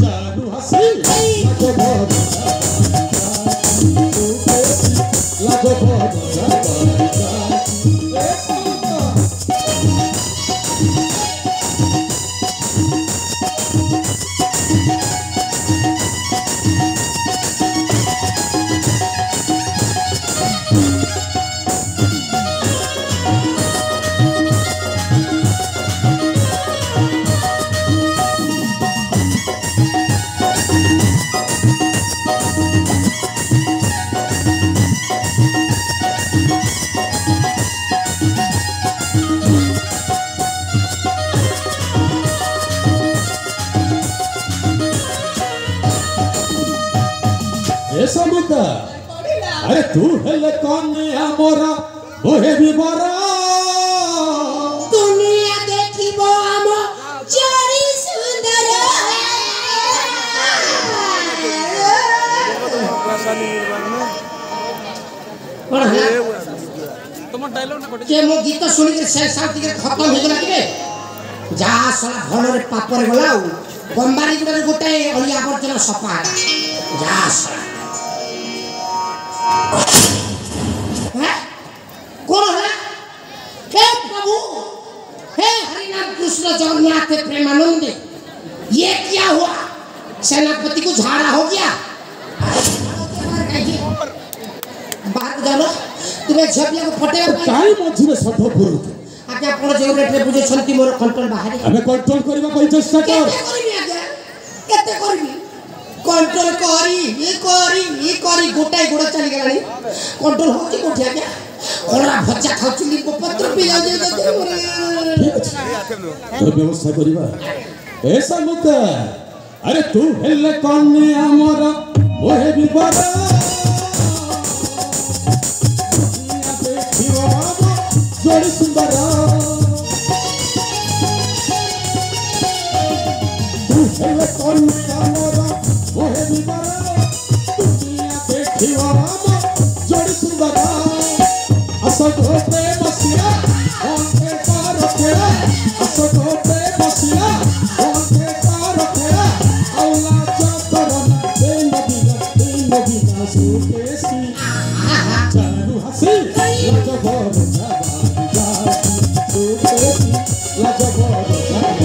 चालू हसी लागो बहुत समुद्र अरे तू हेले कौन मोरा ओहे भी बरा दुनिया देखिबो हम चोरी सुंदर के मो गीत सुनी के से साथ के खत्म हो गला के जा साला भलो रे पापर गलाउ बम्बारी गुडे गोटे अलिया आवर्जन सफा जा साला कौन है? हे प्रभु, हे हरिनाम कृष्ण जगन्नाथ प्रेमानंद, ये क्या हुआ? सेनापति को झाड़ा हो गया? बाहर जाओ, तुम्हें झपिया को फटेगा। काई मझी में सफा पुरु। आगे आपण जो रेट रे बुझे छंती मोर कंट्रोल बाहर। हमें कंट्रोल करबा कोई चेष्टा कर। केते करबी आगे? केते करबी? कंट्रोल करी गोटाई गोड़ा चली गलानी कंट्रोल होची कोठी आगे ओरा भज्जा खाउची लिंबू पत्र पी जाउ दे तो व्यवस्था करिबा ऐसा मत अरे तू हेले कन्ने हमरा ओहे भी बरा देखियो बाबा जोड़ी सुंदर तू हेले कन्ने हमरा ओहे भी बरा दुनिया देखियो बाबा जोड़ी सुंदर असको प्रेम सिया ओके पार केला असको प्रेम सिया ओके पार केला औला चतरन दे नबीना सुकेसी चालू हसी लजबर जाबा सुकेसी लजबर जाबा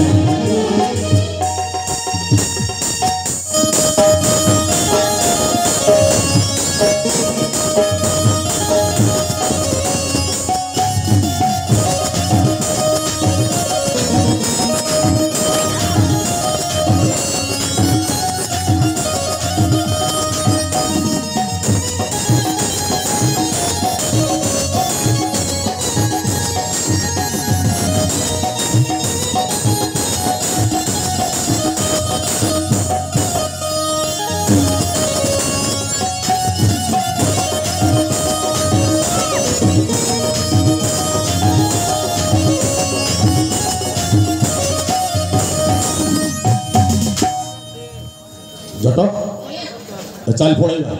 जटा चल पड़ेगा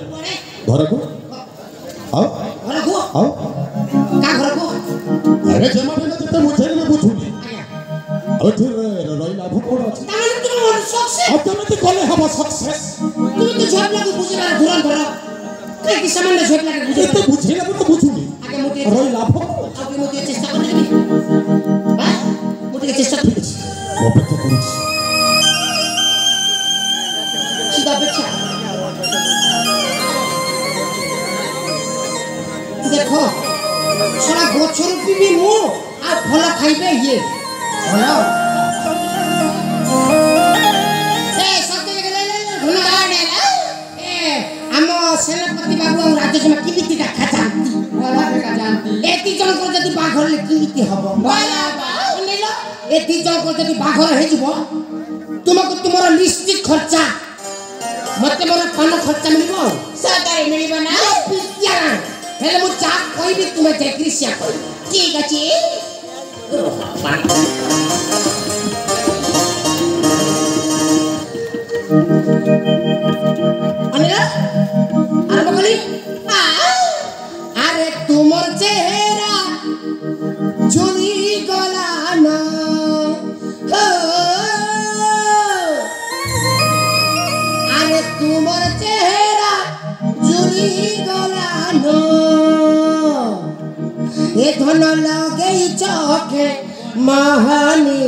घर को आओ का घर को अरे जमा बिना जते मुझे ने बुझुनी अब फिर रही लाभ कोन अछि ताने तुम सक्सेस अब तुम तो कोले हवा सक्सेस तुम तो झोप लागू बुझला धुरन धर के कि सामान्य झोप लागू बुझे तो बुझेला तो बुझुनी आगे मोटे रही लाभ आगे मोटे चेष्टा कर देबी हां मोटे चेष्टा कर अपेक्षा करू सीधा अपेक्षा देखो सारा गोछर पीबी मु आ फल खाइबे ये फल ए सते गेले घुनाडे ए हम सेनापति बाबू हम राज्य में किमिति का जानती बोला का जानती एति जन को जदी बाघर ले किमिति हबो बोला बा सुनिलो एति जन को जदी बाघर हे जिवो तुमको तुमरा निश्चित खर्चा मते मोर पान खर्चा मिलबो सदाई मिलबो ना पिया हेले मु चा कहबी तुमे देखरी सिया कह ठीक अछि अनिला आरंभ करी अरे तुमर चेहरा चुनी गला ना गलानो ए धन लगे चोखे महानी